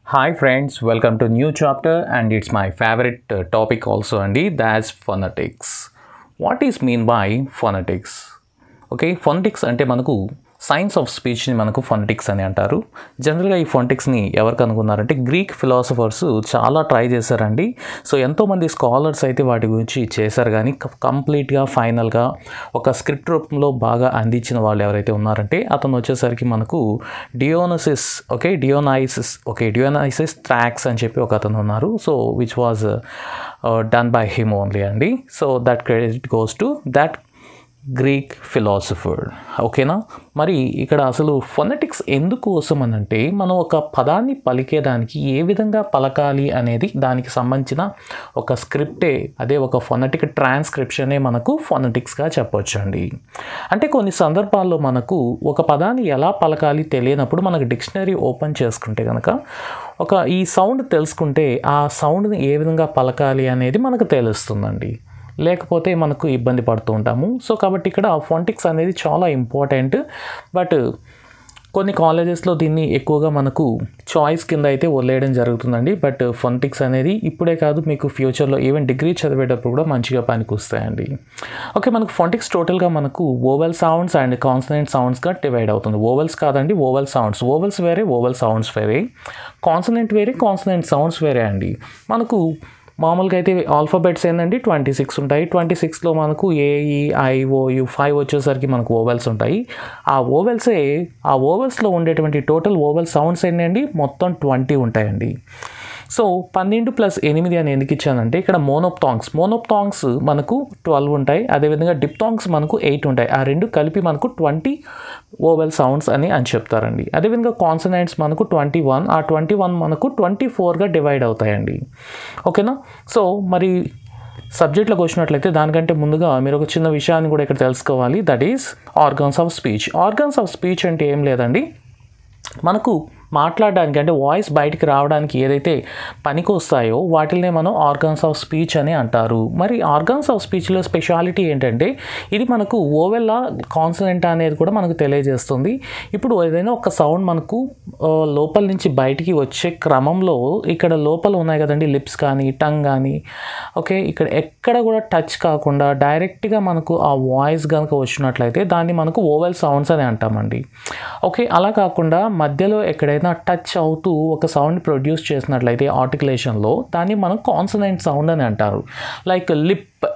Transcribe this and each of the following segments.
Hi friends, welcome to new chapter and it's my favorite topic also Andy, that's phonetics. What is mean by phonetics? Okay, phonetics ante manaku science of స్పీచ్ని మనకు phonetics అని అంటారు. జనరల్గా ఈ ఫొనెటిక్స్ని ఎవరు కనుగొన్నారంటే గ్రీక్ ఫిలాసఫర్స్ చాలా ట్రై చేశారండి. సో ఎంతోమంది స్కాలర్స్ అయితే వాటి గురించి చేశారు, కానీ కంప్లీట్గా ఫైనల్గా ఒక స్క్రిప్ట్ రూపంలో బాగా అందించిన వాళ్ళు ఎవరైతే ఉన్నారంటే అతను వచ్చేసరికి మనకు డియోనైసిస్ థ్రాక్స్ అని చెప్పి ఒక అతను ఉన్నారు. So which was done by him only అండి. So that credit goes to that Greek philosopher. ఓకేనా, మరి ఇక్కడ అసలు ఫొనెటిక్స్ ఎందుకోసం అని అంటే మనం ఒక పదాన్ని పలికేదానికి ఏ విధంగా పలకాలి అనేది దానికి సంబంధించిన ఒక స్క్రిప్టే, అదే ఒక ఫొనెటిక్ ట్రాన్స్క్రిప్షనే మనకు ఫొనెటిక్స్గా చెప్పొచ్చు అండి. అంటే కొన్ని సందర్భాల్లో మనకు ఒక పదాన్ని ఎలా పలకాలి తెలియనప్పుడు మనకు డిక్షనరీ ఓపెన్ చేసుకుంటే కనుక ఈ సౌండ్ తెలుసుకుంటే ఆ సౌండ్ని ఏ విధంగా పలకాలి అనేది మనకు తెలుస్తుందండి, లేకపోతే మనకు ఇబ్బంది పడుతూ ఉంటాము. సో కాబట్టి ఇక్కడ ఫొనెటిక్స్ అనేది చాలా ఇంపార్టెంట్. బట్ కొన్ని కాలేజెస్లో దీన్ని ఎక్కువగా మనకు చాయిస్ కింద అయితే వదిలేయడం జరుగుతుందండి. బట్ ఫొనెటిక్స్ అనేది ఇప్పుడే కాదు, మీకు ఫ్యూచర్లో ఈవెన్ డిగ్రీ చదివేటప్పుడు కూడా మంచిగా పనికి వస్తాయండి. ఓకే, మనకు ఫొనెటిక్స్ టోటల్గా మనకు వోవెల్ సౌండ్స్ అండ్ కాన్సనెంట్ సౌండ్స్గా డివైడ్ అవుతుంది. వోవెల్స్ కాదండి, వోవెల్ సౌండ్స్. వోవెల్స్ వేరే, వోవెల్ సౌండ్స్ వేరే. కాన్సనెంట్ వేరే, కాన్సనెంట్ సౌండ్స్ వేరే అండి. మనకు మామూలుగా అయితే ఆల్ఫాబెట్స్ ఏంటండి 26 ఉంటాయి. 26లో మనకు AEIOU 5 వచ్చేసరికి మనకు ఓవెల్స్ ఉంటాయి. ఆ ఓవెల్స్లో ఉండేటువంటి టోటల్ ఓవెల్ సౌండ్స్ ఏంటండి మొత్తం 20 ఉంటాయండి. సో 12 + 8 అని ఎందుకు ఇచ్చానంటే ఇక్కడ మోనోప్థాంగ్స్ మనకు 12 ఉంటాయి, అదేవిధంగా డిప్థాంగ్స్ మనకు 8 ఉంటాయి. ఆ రెండు కలిపి మనకు 20 ఓవెల్ సౌండ్స్ అని చెప్తారండి. అదేవిధంగా కాన్సనెంట్స్ మనకు 21, ఆ 21 మనకు 24గా డివైడ్ అవుతాయండి. ఓకేనా, సో మరి సబ్జెక్ట్లోకి వచ్చినట్లయితే దానికంటే ముందుగా మీరు ఒక చిన్న విషయాన్ని కూడా ఇక్కడ తెలుసుకోవాలి. That is organs of speech. Organs of speech అంటే ఏం లేదండి, మనకు మాట్లాడడానికి అంటే వాయిస్ బయటికి రావడానికి ఏదైతే పనికి వస్తాయో వాటినే మనం ఆర్గన్స్ ఆఫ్ స్పీచ్ అని అంటారు. మరి ఆర్గన్స్ ఆఫ్ స్పీచ్లో స్పెషాలిటీ ఏంటంటే ఇది మనకు ఓవెల్లా కాన్సనెంట్ అనేది కూడా మనకు తెలియజేస్తుంది. ఇప్పుడు ఏదైనా ఒక సౌండ్ మనకు లోపల నుంచి బయటికి వచ్చే క్రమంలో ఇక్కడ లోపల ఉన్నాయి కదండి, లిప్స్ కానీ టంగ్ కానీ, ఓకే, ఇక్కడ ఎక్కడ కూడా టచ్ కాకుండా డైరెక్ట్గా మనకు ఆ వాయిస్ కనుక వచ్చినట్లయితే దాన్ని మనకు ఓవెల్ సౌండ్స్ అని అంటామండి. ఓకే, అలా కాకుండా మధ్యలో ఎక్కడైనా టచ్ అవుతూ ఒక సౌండ్ ప్రొడ్యూస్ చేసినట్లయితే ఆర్టికులేషన్లో దాన్ని మనం కాన్సనెంట్ సౌండ్ అని అంటారు. లైక్ లిప్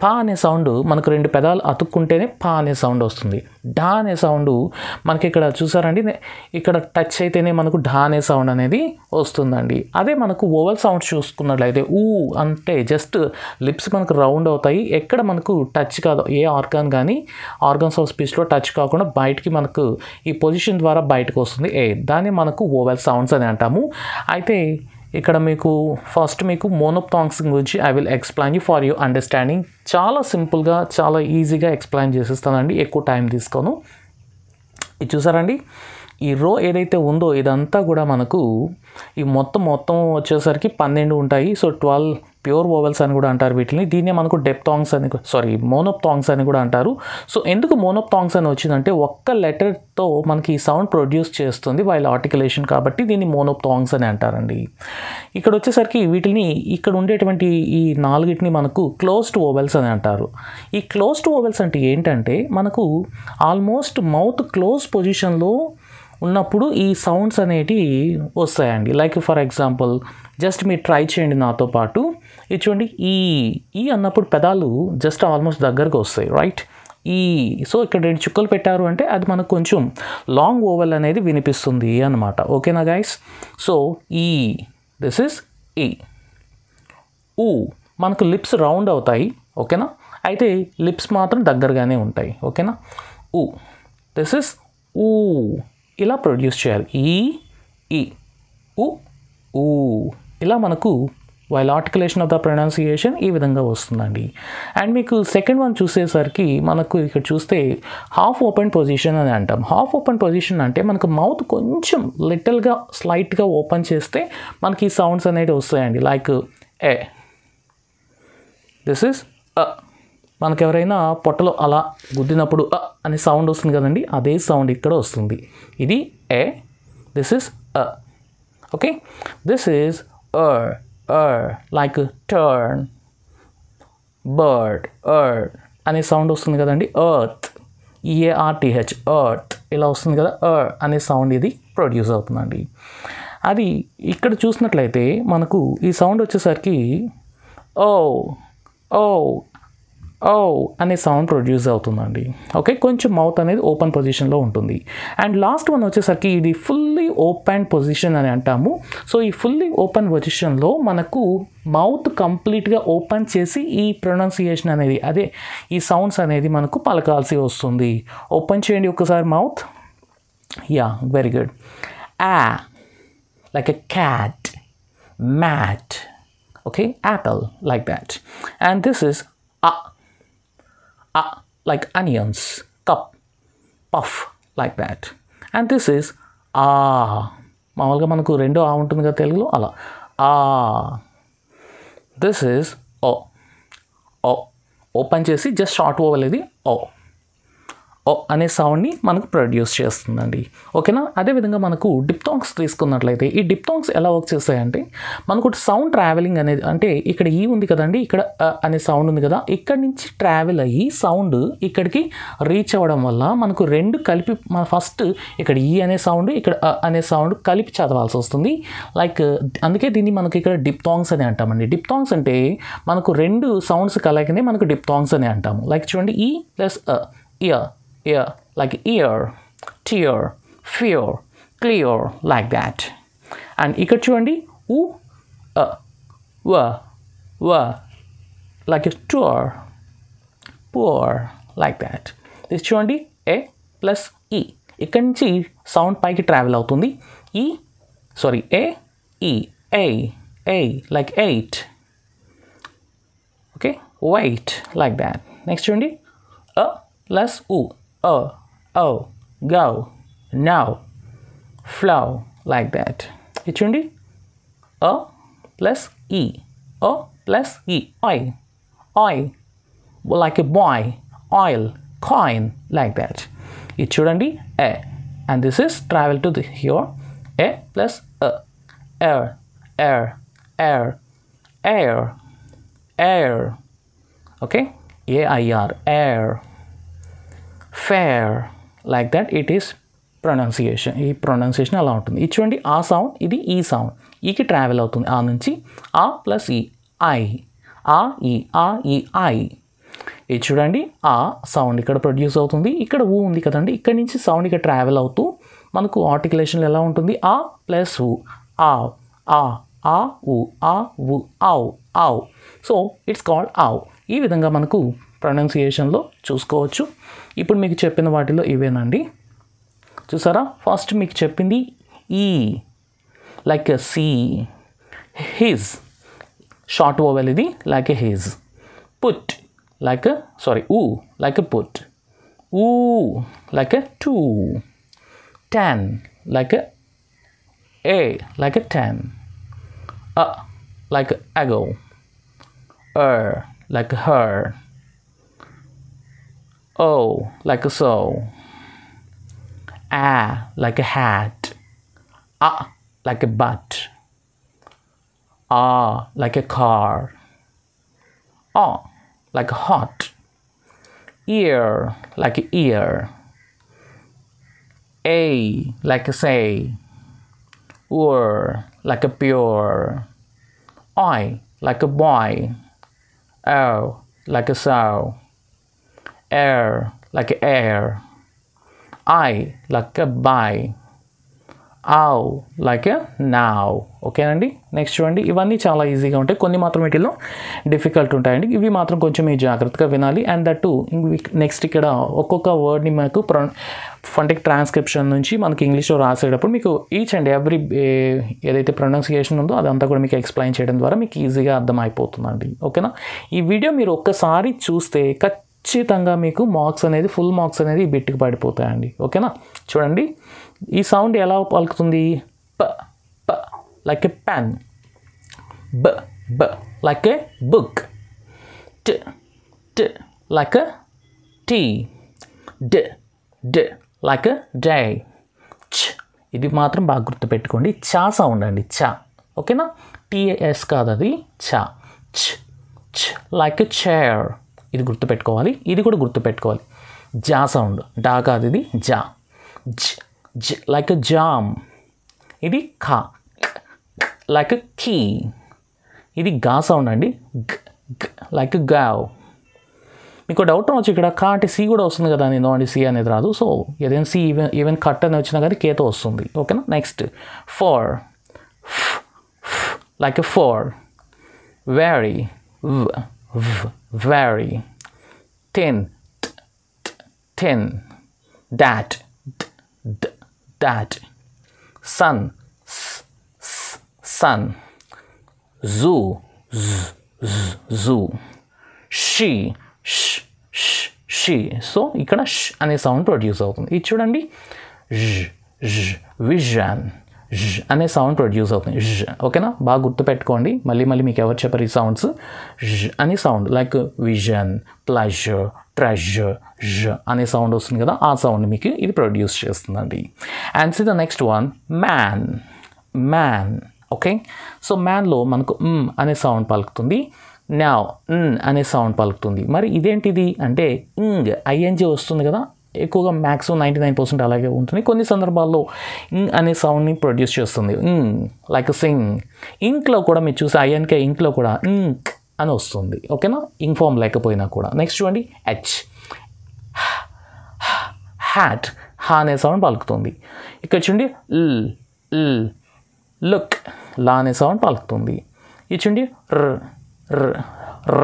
పా అనే సౌండ్ మనకు 2 పెదాలు అతుక్కుంటేనే పా అనే సౌండ్ వస్తుంది. ఢా అనే సౌండ్ మనకి ఇక్కడ చూసారండి, ఇక్కడ టచ్ అయితేనే మనకు ఢా అనే సౌండ్ అనేది వస్తుందండి. అదే మనకు ఓవెల్ సౌండ్స్ చూసుకున్నట్లయితే ఊ అంటే జస్ట్ లిప్స్ మనకు రౌండ్ అవుతాయి, ఎక్కడ మనకు టచ్ కాదు, ఏ ఆర్గాన్ కానీ ఆర్గన్స్ ఆఫ్ స్పీచ్లో టచ్ కాకుండా బయటికి మనకు ఈ పొజిషన్ ద్వారా బయటకు వస్తుంది దాన్ని మనకు ఓవెల్ సౌండ్స్ అని అంటాము. అయితే ఇక్కడ మీకు ఫస్ట్ మీకు మోనోప్థాంగ్స్ గురించి I will explain you for your understanding. చాలా సింపుల్గా చాలా ఈజీగా ఎక్స్ప్లెయిన్ చేసేస్తానండి, ఎక్కువ టైం తీసుకోను. ఇది చూసారండి, ఈ రో ఏదైతే ఉందో ఇదంతా కూడా మనకు ఈ మొత్తం వచ్చేసరికి 12 ఉంటాయి. సో 12 ప్యూర్ ఓవెల్స్ అని కూడా అంటారు వీటిని. దీన్నే మనకు మోనోప్థాంగ్స్ అని కూడా అంటారు. సో ఎందుకు మోనోప్థాంగ్స్ అని వచ్చిందంటే ఒక్క లెటర్తో మనకి ఈ సౌండ్ ప్రొడ్యూస్ చేస్తుంది వైల్ ఆర్టికులేషన్, కాబట్టి దీన్ని మోనోప్థాంగ్స్ అని అంటారండి. ఇక్కడ వచ్చేసరికి వీటిని ఇక్కడ ఉండేటువంటి ఈ 4 మనకు క్లోజ్డ్ ఓవెల్స్ అని అంటారు. ఈ క్లోజ్డ్ ఓవెల్స్ అంటే ఏంటంటే మనకు ఆల్మోస్ట్ మౌత్ క్లోజ్ పొజిషన్లో ఉన్నప్పుడు ఈ సౌండ్స్ అనేటివి వస్తాయండి. లైక్ ఫర్ ఎగ్జాంపుల్ జస్ట్ మీరు ట్రై చేయండి నాతో పాటు. ఇది చూడండి, ఈ అన్నప్పుడు పెదాలు జస్ట్ ఆల్మోస్ట్ దగ్గరకు వస్తాయి, రైట్? సో ఇక్కడ 2 చుక్కలు పెట్టారు అంటే అది మనకు కొంచెం లాంగ్ ఓవెల్ అనేది వినిపిస్తుంది అన్నమాట. ఓకేనా గైస్? సో దిస్ ఇస్ ఊ మనకు లిప్స్ రౌండ్ అవుతాయి, ఓకేనా? అయితే లిప్స్ మాత్రం దగ్గరగానే ఉంటాయి, ఓకేనా? దిస్ ఇస్ ఊ, ఇలా ప్రొడ్యూస్ చేయాలి. ఊ ఇలా మనకు while articulation of the pronunciation ఈ విధంగా వస్తుందండి. అండ్ మీకు సెకండ్ వన్ చూసేసరికి మనకు ఇక్కడ చూస్తే హాఫ్ ఓపెన్ పొజిషన్ అని అంటాం. హాఫ్ ఓపెన్ పొజిషన్ అంటే మనకు మౌత్ కొంచెం లిటిల్గా స్లైట్గా ఓపెన్ చేస్తే మనకి ఈ సౌండ్స్ అనేవి వస్తాయండి. లైక్ దిస్ ఇస్ మనకు ఎవరైనా పొట్టలో అలా గుద్దినప్పుడు అనే సౌండ్ వస్తుంది కదండి, అదే సౌండ్ ఇక్కడ వస్తుంది. ఇది this is Okay, this is like a turn, bird, అనే సౌండ్ వస్తుంది కదండి. ఎర్త్, EARTH, ఎర్త్ ఇలా వస్తుంది కదా. అనే సౌండ్ ఇది ప్రొడ్యూస్ అవుతుందండి. అది ఇక్కడ చూసినట్లయితే మనకు ఈ సౌండ్ వచ్చేసరికి అనే సౌండ్ ప్రొడ్యూస్ అవుతుందండి. ఓకే, కొంచెం మౌత్ అనేది ఓపెన్ పొజిషన్లో ఉంటుంది. అండ్ లాస్ట్ వన్ వచ్చేసరికి ఇది ఫుల్లీ ఓపెన్ పొజిషన్ అని అంటాము. సో ఈ ఫుల్లీ ఓపెన్ పొజిషన్లో మనకు మౌత్ కంప్లీట్గా ఓపెన్ చేసి ఈ ప్రొనౌన్సియేషన్ అనేది, అదే ఈ సౌండ్స్ అనేది మనకు పలకాల్సి వస్తుంది. ఓపెన్ చేయండి ఒకసారి mouth. Yeah, very good. like a cat, mat, okay, apple, like that. And this is like onions, cup, puff, like that. And this is మామూలుగా మనకు రెండో ఉంటుంది కదా తెలుగులో, అలా this is ఓపెన్ చేసి జస్ట్ షార్ట్ ఓవల్ ఇది అనే సౌండ్ని మనకు ప్రొడ్యూస్ చేస్తుందండి. ఓకేనా. అదేవిధంగా మనకు డిప్థాంగ్స్ తీసుకున్నట్లయితే ఈ డిప్థాంగ్స్ ఎలా వర్క్ చేస్తాయంటే మనకు సౌండ్ ట్రావెలింగ్ అనేది, అంటే ఇక్కడ ఈ ఉంది కదండి, ఇక్కడ అనే సౌండ్ ఉంది కదా, ఇక్కడ నుంచి ట్రావెల్ అయ్యి సౌండ్ ఇక్కడికి రీచ్ అవ్వడం వల్ల మనకు రెండు కలిపి ఫస్ట్ ఇక్కడ ఈ అనే సౌండ్, ఇక్కడ అనే సౌండ్ కలిపి చదవాల్సి వస్తుంది. లైక్ అందుకే దీన్ని మనకి ఇక్కడ డిప్థాంగ్స్ అని అంటామండి. డిప్థాంగ్స్ అంటే మనకు రెండు సౌండ్స్ కలగనే మనకు డిప్థాంగ్స్ అని అంటాము. లైక్ చూడండి, ఈ plus ear, like ear, tear, fear, clear, like that. And ఇక్కడ చూడండి, like a tour, poor, like that. this చూడండి, a plus e, ఇక్కడ నుంచి సౌండ్ పైకి ట్రావెల్ అవుతుంది. a like 8. okay, wait, like that. next చూడండి, plus go, now, flow, like that. ఇది చూడండి, plus e, plus e, oil, like a boy, oil, coin, like that. ఇది చూడండి, a, and this is travel to the here, a plus air, okay, AIR, air. fair, like that. it is pronunciation. ఈ pronunciation అలా ఉంటుంది. ఇది చూడండి, ఆ sound, ఇది ఈ సౌండ్, ఈకి ట్రావెల్ అవుతుంది. ఆ నుంచి ఆ ప్లస్ ఈ, ఐ. ఇది చూడండి, ఆ సౌండ్ ఇక్కడ ప్రొడ్యూస్ అవుతుంది. ఇక్కడ ఊ ఉంది కదండి, ఇక్కడ నుంచి సౌండ్ ఇక్కడ ట్రావెల్ అవుతూ మనకు ఆర్టికులేషన్ ఎలా ఉంటుంది, ఆ ప్లస్ ఊ, ఆవ్. సో ఇట్స్ కాల్డ్ ఆవ్. ఈ విధంగా మనకు ప్రొనౌన్సియేషన్లో చూసుకోవచ్చు. ఇప్పుడు మీకు చెప్పిన వాటిలో ఇవేనండి. చూసారా, ఫస్ట్ మీకు చెప్పింది ఈ, like a see. His, short vowel ఇది, like a his. Put, like ఊ, లైక్ ఎ పుట్. ఊ, like a two. 10, like a, like a 10. like ago. Like her. Like a so. Like a hat. Like a butt. Like a car. Like a hot. Ear, like a ear. Like a say. Like a pure. Like a boy. Like a sow. Air, like air. Like a buy. like a now. ఓకేనండి. Next చూడండి, ఇవన్నీ చాలా ఈజీగా ఉంటాయి, కొన్ని మాత్రం వీటిలో difficult ఉంటాయండి. ఇవి మాత్రం కొంచెం మీరు జాగ్రత్తగా వినాలి. అండ్ దట్టు నెక్స్ట్ ఇక్కడ ఒక్కొక్క వర్డ్ని మనకు ఫొనెటిక్ ట్రాన్స్క్రిప్షన్ నుంచి మనకి ఇంగ్లీష్లో రాసేటప్పుడు మీకు ఈచ్ అండ్ ఎవ్రీ ఏదైతే ప్రొనౌన్సియేషన్ ఉందో అదంతా కూడా మీకు ఎక్స్ప్లెయిన్ చేయడం ద్వారా మీకు ఈజీగా అర్థమైపోతుందండి. ఓకేనా. ఈ వీడియో మీరు ఒక్కసారి చూస్తే ఖచ్చితంగా మీకు మార్క్స్ అనేది, ఫుల్ మార్క్స్ అనేది ఈ బిట్కి పడిపోతాయండి. ఓకేనా. చూడండి, ఈ సౌండ్ ఎలా పలుకుతుంది, ప, like a pen. B, like a book. T, like a tea. D, like a day. Ch, ఇది మాత్రం బాగా గుర్తుపెట్టుకోండి. చా సౌండ్ అండి, చా. ఓకేనా, టీఎస్ కాదు, అది చా. చ్ చ్ లైక్ ఎ చైర్, ఇది గుర్తుపెట్టుకోవాలి. ఇది కూడా గుర్తుపెట్టుకోవాలి. జా సౌండ్, డా కాదు, ఇది జా. జ్ జ్ లైక్ ఎ జామ్, ఇది ఖా. లైక్ ఎ కీ, ఇది గా సౌండ్ అండి. గ్ గ్ లైక్ ఎ గావ్. మీకు డౌట్ రావచ్చు, ఇక్కడ కా అంటే సి కూడా వస్తుంది కదా, నేను అండి సి అనేది రాదు. సో ఏదైనా సి ఈవెన్ కట్ అని వచ్చినా కానీ కేతో వస్తుంది. ఓకేనా. Next fur, like a fur. Very, very. Ten, ten. That, that. Sun, sun. Zoo, zoo. She, she. So ఇక్కడ ష్ అనే సౌండ్ ప్రొడ్యూస్ అవుతుంది. ఇది చూడండి, విజన్ అనే సౌండ్ ప్రొడ్యూస్ అవుతుంది. ఓకేనా, బాగా గుర్తుపెట్టుకోండి. మళ్ళీ మీకు ఎవరు చెప్పారు ఈ సౌండ్స్? అనే sound like vision, pleasure, treasure అనే సౌండ్ వస్తుంది కదా, ఆ సౌండ్ మీకు ఇది ప్రొడ్యూస్ చేస్తుందండి. And see the next one, man. Man. Okay, so మ్యాన్లో మనకు అనే సౌండ్ పలుకుతుంది. నౌ అనే సౌండ్ పలుకుతుంది. మరి ఇదేంటిది అంటే ఇంగ్, ఐఎన్జీ వస్తుంది కదా, ఎక్కువగా మ్యాక్సిమం 99% అలాగే ఉంటుంది. కొన్ని సందర్భాల్లో ఇంగ్ అనే సౌండ్ని ప్రొడ్యూస్ చేస్తుంది. లైక్ సింగ్. ఇంక్లో కూడా మీరు చూసి ఐఎన్కే ఇంక్లో కూడా ఇంక్ అని వస్తుంది. ఓకేనా, ఇంక్ ఫామ్ లేకపోయినా కూడా. నెక్స్ట్ చూడండి, హెచ్. హ్యాట్, హా అనే సౌండ్ పలుకుతుంది. ఇక్కడ చూడండి, లుక్, లా అనే సౌండ్ పలుకుతుంది. ఇది చూడండి,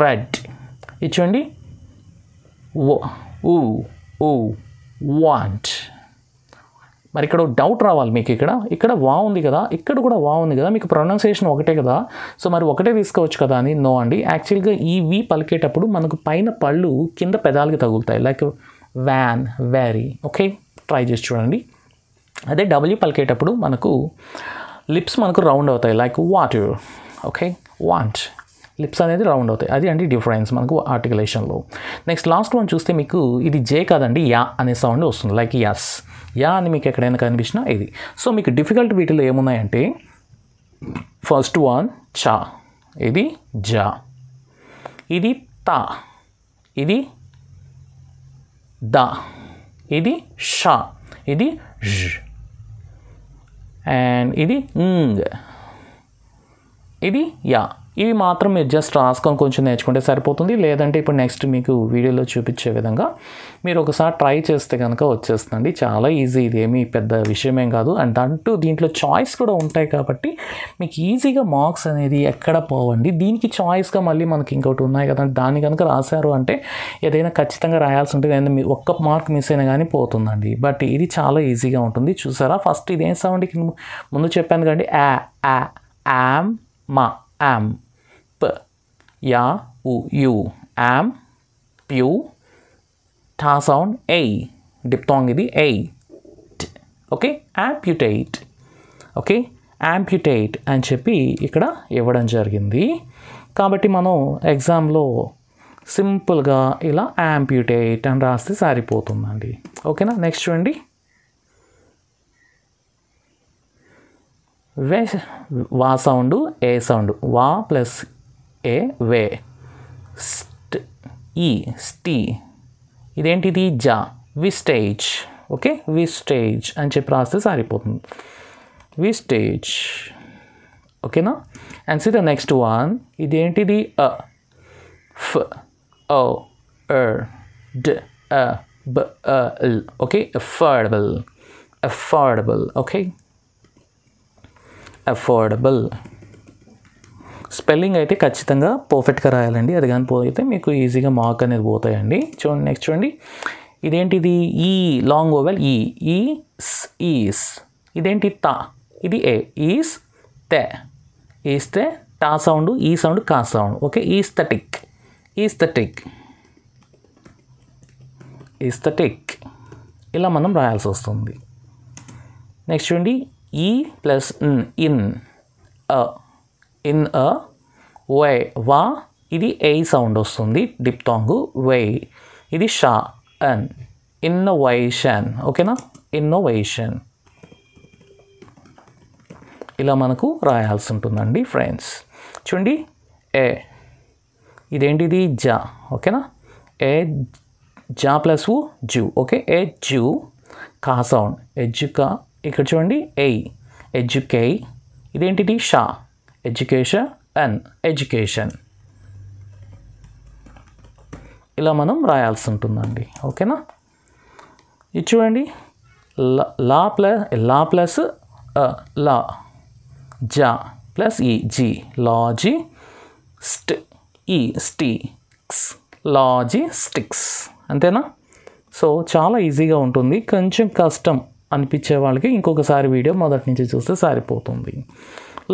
రెడ్. ఇది చూడండి, వాంట్. మరి ఇక్కడ డౌట్ రావాలి మీకు, ఇక్కడ వా ఉంది కదా, ఇక్కడ కూడా వా ఉంది కదా, మీకు ప్రొనౌన్సియేషన్ ఒకటే కదా, సో మరి ఒకటే తీసుకోవచ్చు కదా అని. నో అండి, యాక్చువల్గా ఈ వి పలికేటప్పుడు మనకు పైన పళ్ళు కింద పెదాలకి తగులుతాయి, like van, very. Okay, try చేసి చూడండి. అదే డబ్ల్యూ పలికేటప్పుడు మనకు లిప్స్ మనకు రౌండ్ అవుతాయి, like water. Okay, want. Lips అనేది రౌండ్ అవుతాయి. అది అండి డిఫరెన్స్ మనకు ఆర్టికులేషన్లో. నెక్స్ట్ లాస్ట్ వన్ చూస్తే మీకు ఇది జే కాదండి, యా అనే సౌండ్ వస్తుంది, లైక్ యస్. యా అని మీకు ఎక్కడైనా కనిపించినా ఇది. సో మీకు డిఫికల్ట్ వీటిలో ఏమున్నాయంటే, ఫస్ట్ వన్ చా, ఇది జా, ఇది తా, ఇది దా, ఇది షా, ఇది జ్, అండ్ ఇది ఇంగ్, ఇది యా. ఇవి మాత్రం మీరు జస్ట్ రాసుకొని కొంచెం నేర్చుకుంటే సరిపోతుంది. లేదంటే ఇప్పుడు నెక్స్ట్ మీకు వీడియోలో చూపించే విధంగా మీరు ఒకసారి ట్రై చేస్తే కనుక వచ్చేస్తుందండి. చాలా ఈజీ, ఇది ఏమీ పెద్ద విషయమేం కాదు. అండ్ అంటూ దీంట్లో చాయిస్ కూడా ఉంటాయి కాబట్టి మీకు ఈజీగా మార్క్స్ అనేది ఎక్కడ పోవండి. దీనికి చాయిస్గా మళ్ళీ మనకి ఇంకోటి ఉన్నాయి కదండి, దాన్ని కనుక రాశారు అంటే ఏదైనా ఖచ్చితంగా రాయాల్సి ఉంటుంది. ఏదైనా ఒక్క మార్క్ మిస్ అయినా కానీ పోతుందండి. బట్ ఇది చాలా ఈజీగా ఉంటుంది. చూసారా, ఫస్ట్ ఇదేం సౌండ్కి ముందు చెప్పాను కదండి, యామ్, మా, యామ్. ప, యా, యు, యామ్, ప్యూ. టా సౌండ్, ఏ, డిప్తాంగ్, ఇది ఏ. ఓకే, యాంప్యుటేట్. ఓకే, యాంప్యుటేట్ అని చెప్పి ఇక్కడ ఇవ్వడం జరిగింది. కాబట్టి మనం ఎగ్జామ్లో సింపుల్గా ఇలా యాంప్యుటేట్ అని రాస్తే సరిపోతుందండి. ఓకేనా. నెక్స్ట్ చూడండి, వే, వా సౌండ్, ఏ సౌండ్, వా ప్లస్ ఏ, వే. ఈ, స్టీ. ఇదేంటిది, జా, విస్టేజ్. ఓకే, విస్టేజ్ అని చెప్పి రాస్తే సరిపోతుంది, విస్టేజ్. ఓకేనా. And see the next one, ఇదేంటిది, ఫ్, ఓ, డ్, బ, ల్. Okay, affordable, affordable. Okay, affordable. Spelling అయితే ఖచ్చితంగా పర్ఫెక్ట్గా రాయాలండి, అది కానీ పోతే మీకు ఈజీగా మార్క్ అనేది పోతాయండి. చూడండి, నెక్స్ట్ చూడండి, ఇదేంటిది, ఈ లాంగ్ ఓవెల్, ఈస్. ఇదేంటి, తా, ఇది ఏ, ఈస్, తే. ఈస్తే టా సౌండ్, ఈ సౌండ్, కా sound. Okay, aesthetic, aesthetic, aesthetic. ఇలా మనం రాయాల్సి వస్తుంది. నెక్స్ట్ చూడండి, ఈ ప్లస్ ఇన్, ఇన్ అ, వే, వా. ఇది ఏ సౌండ్ వస్తుంది, డిప్తాంగు, వే. ఇది షా, అన్, ఇన్నోవేషన్. ఓకేనా, ఇన్నోవేషన్. ఇలా మనకు రాయాల్సి ఉంటుందండి ఫ్రెండ్స్. చూడండి ఏ ఇదేంటిది జా, ఓకేనా, ఏ జా ప్లస్ జూ, ఓకే, ఏ జూ కా సౌండ్ ఎడ్యుకా, ఇక్కడ చూడండి ఏ ఎడ్యుకే, ఇదేంటిది షా ఎడ్యుకేషన్ అన్ ఎడ్యుకేషన్, ఇలా మనం రాయాల్సి ఉంటుందండి, ఓకేనా. ఇది చూడండి లా ప్లస్ లా, జా ప్లస్ ఈ జీ, లాజీ స్ట్ ఈ స్టిక్స్, లాజీ స్టిక్స్, అంతేనా. సో చాలా ఈజీగా ఉంటుంది. కొంచెం కష్టం అనిపించే వాళ్ళకి ఇంకొకసారి వీడియో మొదటి నుంచి చూస్తే సరిపోతుంది.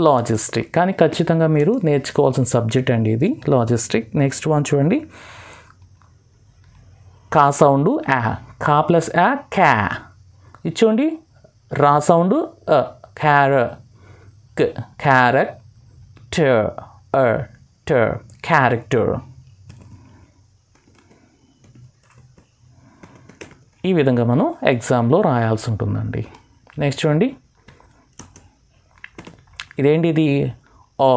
లాజిస్టిక్, కానీ ఖచ్చితంగా మీరు నేర్చుకోవాల్సిన సబ్జెక్ట్ అండి ఇది లాజిస్టిక్. నెక్స్ట్ వన్ చూడండి కా సౌండ్ యా, కా ప్లస్ యా క్యా, ఇది చూడండి రా సౌండ్ క్యారెక్టర్ క్యారెక్టర్, ఈ విధంగా మనం ఎగ్జామ్లో రాయాల్సి ఉంటుందండి. నెక్స్ట్ చూడండి ఇదేంటిది ఓ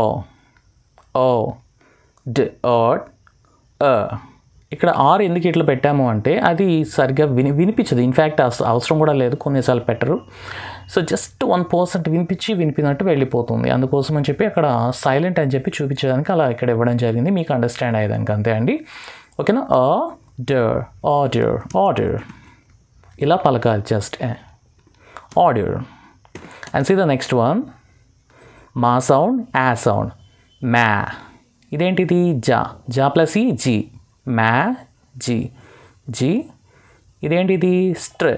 ఓ డ్ ఆట్, ఇక్కడ ఆర్ ఎందుకు ఇట్లా పెట్టాము అంటే అది సరిగ్గా వినిపించదు. ఇన్ఫ్యాక్ట్ అవసరం కూడా లేదు, కొన్నిసార్లు పెట్టరు. సో జస్ట్ 1% వినిపినట్టు వెళ్ళిపోతుంది. అందుకోసం అని చెప్పి అక్కడ సైలెంట్ అని చెప్పి చూపించడానికి అలా ఇక్కడ ఇవ్వడం జరిగింది, మీకు అండర్స్టాండ్ అయ్యేదానికి, అంతే అండి, ఓకేనా. ఆర్డర్ ఆర్డర్ ఆర్డర్ ఇలా పలకాలి, just order. And see the next one మా సౌండ్ యా సౌండ్ మ్యా, ఇదేంటిది జా, జా ప్లస్ ఈ జీ, మ్యా జీ జీ, ఇదేంటిది స్ట్ర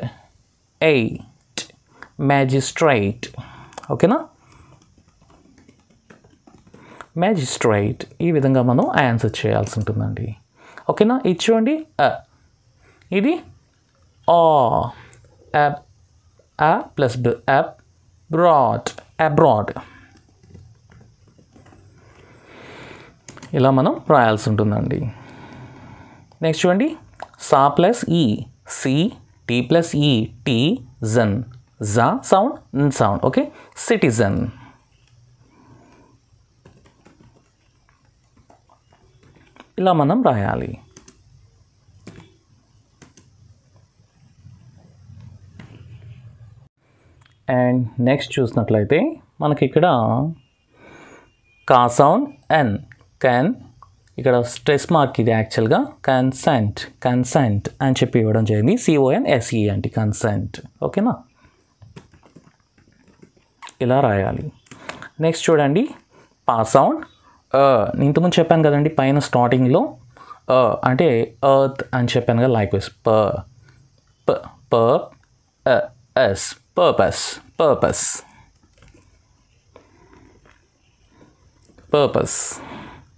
ఎయిట్ మ్యాజిస్ట్రేట్, ఓకేనా, మ్యాజిస్ట్రేట్. ఈ విధంగా మనం ఆన్సర్ చేయాల్సి ఉంటుందండి, ఓకేనా. ఇది చూడండి ఇది ప్లస్ అబ్రాడ్ అబ్రాడ్, ఇలా మనం రాయాల్సి ఉంటుందండి. నెక్స్ట్ చూడండి సా ప్లస్ ఈ సి, టీ ప్లస్ ఈ టీ, జన్ జా సౌండ్ సౌండ్, ఓకే, సిటిజన్. ఇలా మనం రాయాలి. అండ్ నెక్స్ట్ చూసినట్లయితే మనకి ఇక్కడ కా సౌండ్ ఎన్ క్యాన్, ఇక్కడ స్ట్రెస్ మార్క్ ఇది యాక్చువల్గా కన్సెంట్ కన్సెంట్ అని చెప్పి ఇవ్వడం జరిగింది, CONSE అంటే కన్సెంట్, ఓకేనా, ఇలా రాయాలి. నెక్స్ట్ చూడండి పా సౌండ్ ఇంతకుముందు చెప్పాను కదండి పైన స్టార్టింగ్లో అంటే ఎర్త్ అని చెప్పాను కదా, likewise S purpose purpose purpose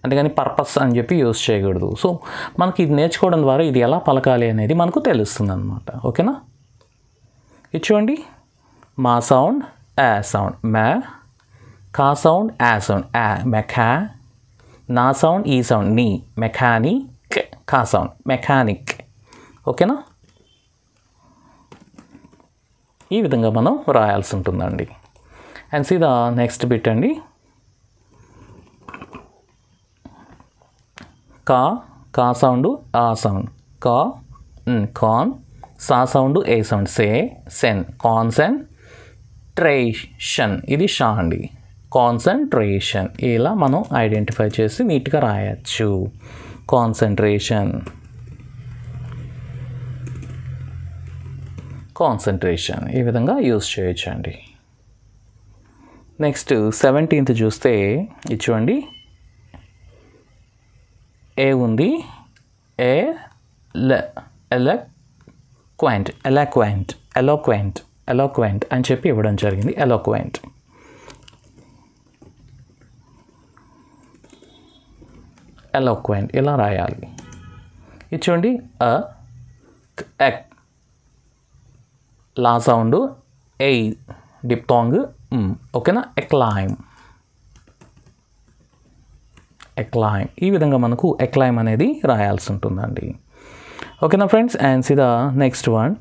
అంతేగాని పర్పస్ అని చెప్పి యూజ్ చేయకూడదు. సో మనకి ఇది నేర్చుకోవడం ద్వారా ఇది ఎలా పలకాలి అనేది మనకు తెలుస్తుంది అన్నమాట, ఓకేనా. ఇది చూడండి మా సౌండ్ యా సౌండ్ మ్యా, కా సౌండ్ యా సౌండ్ యా మెకా, నా సౌండ్ ఈ సౌండ్ నీ, మెకానిక్, కా సౌండ్ మెకానిక్, ఓకేనా. ఈ విధంగా మనం రాయాల్సి ఉంటుందండి. And see the next bit అండి కా సౌండ్ ఆ సౌండ్ కా, కాన్, సా సౌండ్ ఏ సౌండ్ సే, సెన్ కాన్సెంట్రేషన్, ఇది షా అండి, కాన్సన్ట్రేషన్. ఇలా మనం ఐడెంటిఫై చేసి నీట్గా రాయచ్చు, కాన్సన్ట్రేషన్ కాన్సన్ట్రేషన్, ఈ విధంగా యూజ్ చేయొచ్చు అండి. నెక్స్ట్ 17th చూస్తే ఇది చూడండి ఏ ఉంది, ఎలోక్వెంట్ ఎలోక్వెంట్ ఎలోక్వెంట్ ఎలోక్వెంట్ అని చెప్పి ఇవ్వడం జరిగింది, ఎలోక్వెంట్. ఎలోక్వెంట్ ఇలా రాయాలి. ఇది చూడండి ఎక్, లా సౌండ్ ఏ డిప్టాంగ్, ఓకేనా, ఎక్లైమ్ ఎక్లైమ్. ఈ విధంగా మనకు ఎక్లైమ్ అనేది రాయాల్సి ఉంటుందండి, ఓకేనా friends. And see the next one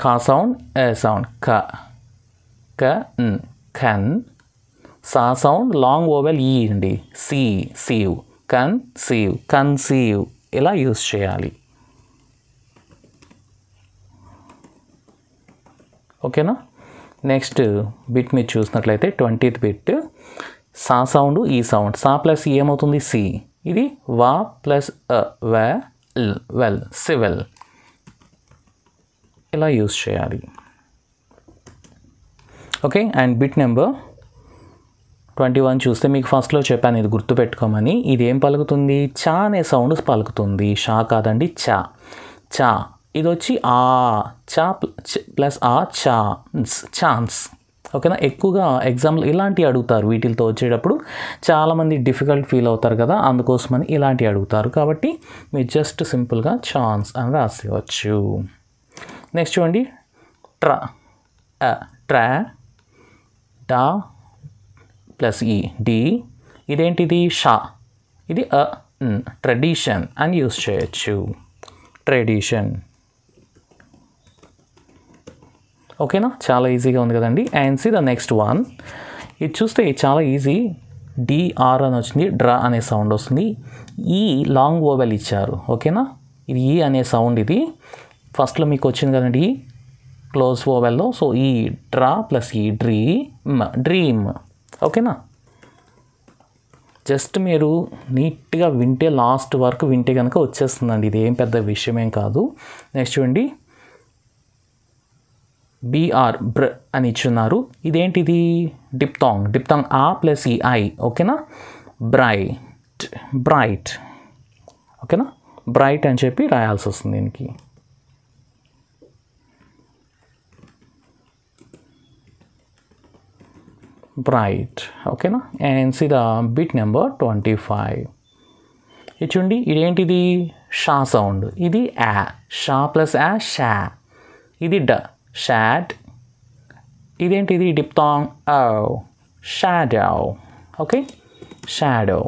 కా సౌండ్ ఏ సౌండ్ కన్. సా సౌండ్ లాంగ్ ఓవెల్ ఈ అండి, సీవ్, కన్సీవ్ ఇలా యూస్ చేయాలి. ఓకేనా. నెక్స్ట్ బిట్ మీరు చూసినట్లయితే 20th బిట్ సా సౌండ్ ఈ సౌండ్, సా ప్లస్ ఈ ఏమవుతుంది సి, ఇది వా ప్లస్ వెల్ సివెల్ ఇలా యూస్ చేయాలి. ఓకే. అండ్ బిట్ నెంబర్ 21 చూస్తే మీకు ఫస్ట్లో చెప్పాను ఇది గుర్తుపెట్టుకోమని. ఇది ఏం పలుకుతుంది, చా అనే సౌండ్ పలుకుతుంది, షా కాదండి చా. ఇది వచ్చి ఆ, చా ప్లస్ ఆ ఛాన్స్. ఓకేనా. ఎక్కువగా ఎగ్జామ్లో ఇలాంటివి అడుగుతారు, వీటితో వచ్చేటప్పుడు చాలామంది డిఫికల్ట్ ఫీల్ అవుతారు కదా, అందుకోసమని ఇలాంటివి అడుగుతారు. కాబట్టి మీరు జస్ట్ సింపుల్గా ఛాన్స్ అని రాసేయచ్చు. నెక్స్ట్ చూడండి, ట్రా డా ప్లస్ ఈ డి, ఇదేంటిది షా, ఇది ట్రెడిషన్ అని యూస్ చేయొచ్చు, ట్రెడిషన్. ఓకేనా, చాలా ఈజీగా ఉంది కదండి. And see the next one, ఇది చూస్తే చాలా ఈజీ, డిఆర్ అని వచ్చింది, డ్రా అనే సౌండ్ వస్తుంది, ఈ లాంగ్ ఓవెల్ ఇచ్చారు. ఓకేనా, ఇది ఈ అనే సౌండ్, ఇది ఫస్ట్లో మీకు వచ్చింది కదండి క్లోజ్ ఓవెల్లో. సో ఈ డ్రా ప్లస్ ఈ డ్రీమ్. ఓకేనా, జస్ట్ మీరు నీట్గా వింటే, లాస్ట్ వరకు వింటే కనుక వచ్చేస్తుందండి, ఇది ఏం పెద్ద విషయమేం కాదు. నెక్స్ట్ చూడండి, బిఆర్ బ్ర అని ఇచ్చున్నారు, ఇదేంటిది డిప్తాంగ్ ఆ ప్లస్ ఈ ఐ. ఓకేనా, బ్రైట్. ఓకేనా, బ్రైట్ అని చెప్పి రాయాల్సి వస్తుంది దీనికి. బ్రైట్. ఓకేనా. And see the bit number 25. ఇది చూడండి, ఇదేంటిది షా సౌండ్, ఇది షా ప్లస్ షా, ఇది షాడ్, ఇదేంటిది diphthong shadow. Okay, shadow.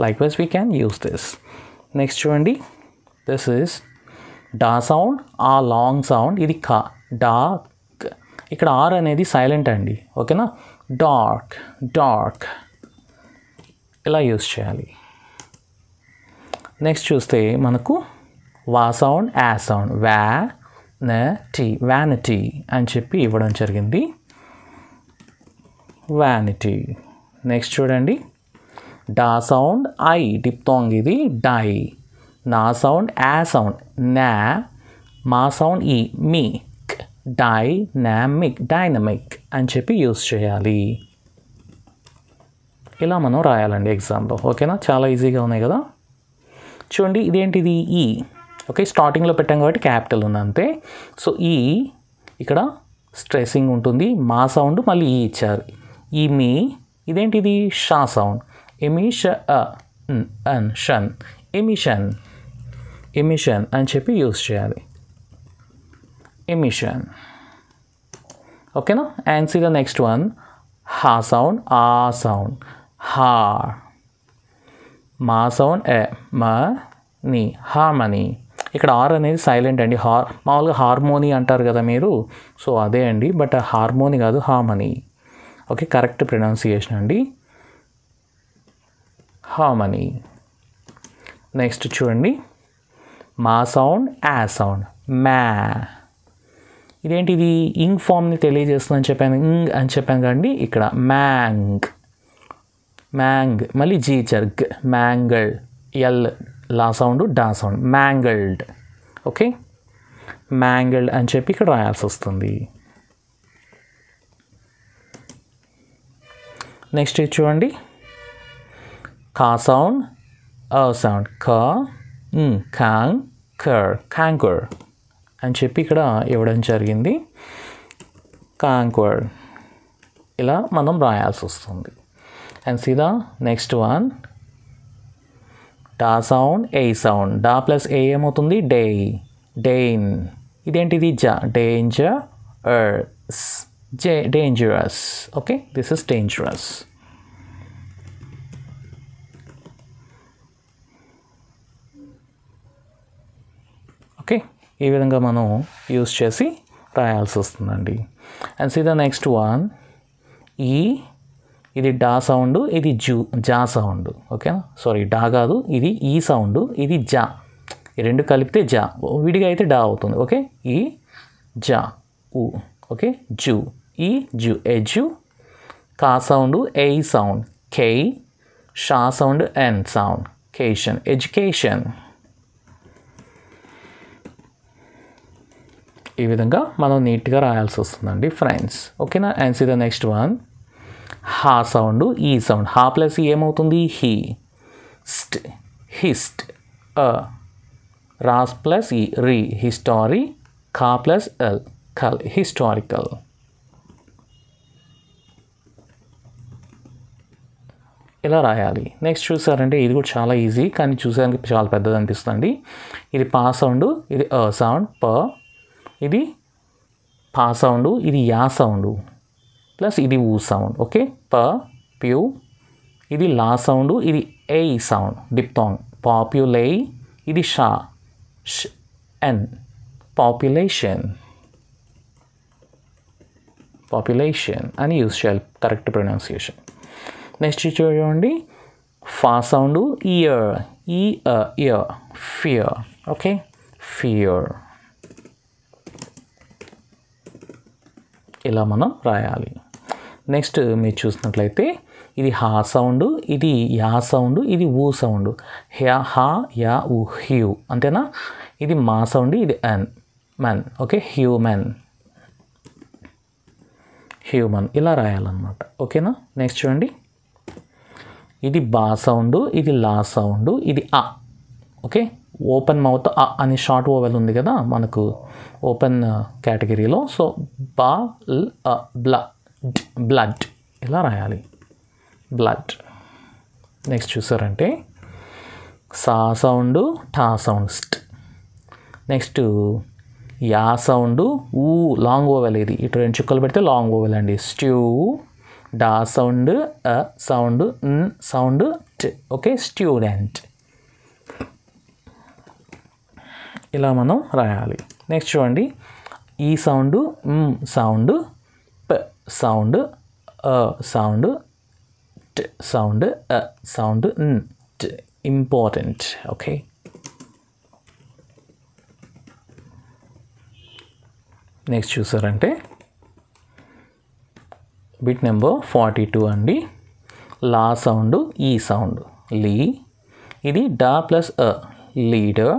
Likewise we can use this. Next చూడండి, this is డా సౌండ్, ఆ లాంగ్ సౌండ్, ఇది డార్క్. ఇక్కడ ఆర్ అనేది సైలెంట్ అండి. ఓకేనా, డార్క్ ఇలా యూస్ చేయాలి. నెక్స్ట్ చూస్తే మనకు వా సౌండ్, యా సౌండ్, వ్యానిటీ అని చెప్పి ఇవ్వడం జరిగింది, వ్యానిటీ. నెక్స్ట్ చూడండి, డా సౌండ్ ఐ డిప్తాంగ్, ఇది డై. నా సౌండ్ యా సౌండ్, మా సౌండ్ ఈ మిక్, డైనమిక్ అని చెప్పి యూస్ చేయాలి. ఇలా మనం రాయాలండి ఎగ్జామ్లో. ఓకేనా, చాలా ఈజీగా ఉన్నాయి కదా. చూడండి, ఇదేంటిది ఈ. ఓకే, స్టార్టింగ్లో పెట్టాం కాబట్టి క్యాపిటల్ ఉంది అంతే. సో ఈ ఇక్కడ స్ట్రెస్సింగ్ ఉంటుంది, మా సౌండ్ మళ్ళీ ఈ ఇచ్చారు, ఈ మీ. ఇదేంటిది షా సౌండ్, ఎమిషన్ అని చెప్పి యూస్ చేయాలి, ఎమిషన్. ఓకేనా. And see the next one, హా సౌండ్, ఆ సౌండ్, మా సౌండ్ హార్మనీ. ఇక్కడ ఆర్ అనేది సైలెంట్ అండి, మామూలుగా హార్మోనీ అంటారు కదా మీరు, సో అదే అండి, బట్ హార్మోనీ కాదు, హార్మనీ. ఓకే, కరెక్ట్ ప్రొనౌన్సియేషన్ అండి, హార్మనీ. నెక్స్ట్ చూడండి, మా సౌండ్, యా సౌండ్, ఇదేంటిది ఇంగ్ ఫామ్ని తెలియజేస్తుందని చెప్పాను, ఇంగ్ అని చెప్పాను కదండి. ఇక్కడ మ్యాంగ్ మళ్ళీ జీ ఇచ్చారు, మ్యాంగల్, ఎల్ లా సౌండ్, డా సౌండ్, మ్యాంగల్డ్. ఓకే, మ్యాంగల్డ్ అని చెప్పి ఇక్కడ రాయాల్సి వస్తుంది. నెక్స్ట్ చూడండి, కా సౌండ్, సౌండ్, కాంకర్ అని చెప్పి ఇక్కడ ఇవ్వడం జరిగింది, కాంకర్. ఇలా మనం రాయాల్సి వస్తుంది. And see the next one, డా సౌండ్, ఏ సౌండ్, డా ప్లస్ ఏ ఏమవుతుంది, డెయిన్. ఇదేంటిది dangerous. Okay, this is dangerous. Okay, ఈ విధంగా మనం యూస్ చేసి రాయాల్సి వస్తుందండి. And see the next one, ఈ ఇది డా సౌండ్, ఇది జా సౌండ్. ఓకేనా, సారీ డా కాదు, ఇది ఈ సౌండ్, ఇది జా. ఈ రెండు కలిపితే జా, విడిగా అయితే డా అవుతుంది. ఓకే, ఈ జా ఊ. ఓకే, జూ, ఈ జూ, ఎజు. కా సౌండ్ ఏ సౌండ్, కే. షా సౌండ్ ఎన్ సౌండ్, కేషన్, ఎడ్యుకేషన్. ఈ విధంగా మనం నీట్గా రాయాల్సి వస్తుందండి ఫ్రెండ్స్. ఓకేనా, and see the next one, హా సౌండ్ ఈ సౌండ్. హా ప్లస్ ఈ ఏమవుతుంది, హీ. స్ట్, హిస్ట్. రాస్ ప్లస్ ఈ, రీ, హిస్టారీ. కా ప్లస్ ఎల్, కల్, హిస్టారికల్. ఇలా రాయాలి. నెక్స్ట్ చూసారంటే ఇది కూడా చాలా ఈజీ, కానీ చూసానికి చాలా పెద్దది అనిపిస్తుంది. ఇది పా సౌండ్, ఇది సౌండ్ ప. ఇది పా సౌండ్, ఇది యా సౌండ్ ప్లస్ ఇది ఊ సౌండ్. ఓకే, ప ప్యూ. ఇది లా సౌండ్, ఇది ఏ సౌండ్, డిప్థాంగ్, పాప్యులే. ఇది షా, ఎన్, పాపులేషన్. పాపులేషన్ అని యూస్ చేయాలి, కరెక్ట్ ప్రొనౌన్సియేషన్. నెక్స్ట్ చూడండి, ఫా సౌండ్ ఇయర్, ఈ ఇయర్, ఫియర్. Okay, fear. ఇలా మనం రాయాలి. నెక్స్ట్ మీరు చూసినట్లయితే ఇది హా సౌండ్, ఇది యా సౌండ్, ఇది ఊ సౌండ్. హా యా ఊ, హ్యూ. అంతేనా. ఇది మా సౌండ్, ఇది ఎన్, మెన్. Okay, human, human. ఇలా రాయాలన్నమాట. ఓకేనా. నెక్స్ట్ చూడండి, ఇది బా సౌండ్, ఇది లా సౌండ్, ఇది ఆ. ఓకే, ఓపెన్ మౌత్ ఆ అని షార్ట్ ఓవెల్ ఉంది కదా మనకు ఓపెన్ కేటగిరీలో. సో బా బ్లడ్ ఇలా రాయాలి, బ్లడ్. నెక్స్ట్ చూసారంటే సా సౌండ్, టా సౌండ్, స్ట్. నెక్స్ట్ యా సౌండ్, ఊ లాంగ్ ఓవెల్. ఇది ఇటు రెండు చుక్కలు పెడితే లాంగ్ ఓవెల్ అండి, స్ట్యూ. డా సౌండ్, సౌండ్, సౌండ్, ట్. Okay, student. ఇలా మనం రాయాలి. నెక్స్ట్ చూడండి, ఈ సౌండ్, సౌండ్, ప సౌండ్, సౌండ్, ట్ సౌండ్, సౌండ్, ట్. ఇంపార్టెంట్. ఓకే, నెక్స్ట్ చూసారంటే బిట్ నెంబర్ 42 అండి. లా సౌండ్ ఈ సౌండ్, లీ. ఇది డా ప్లస్ లీడర్.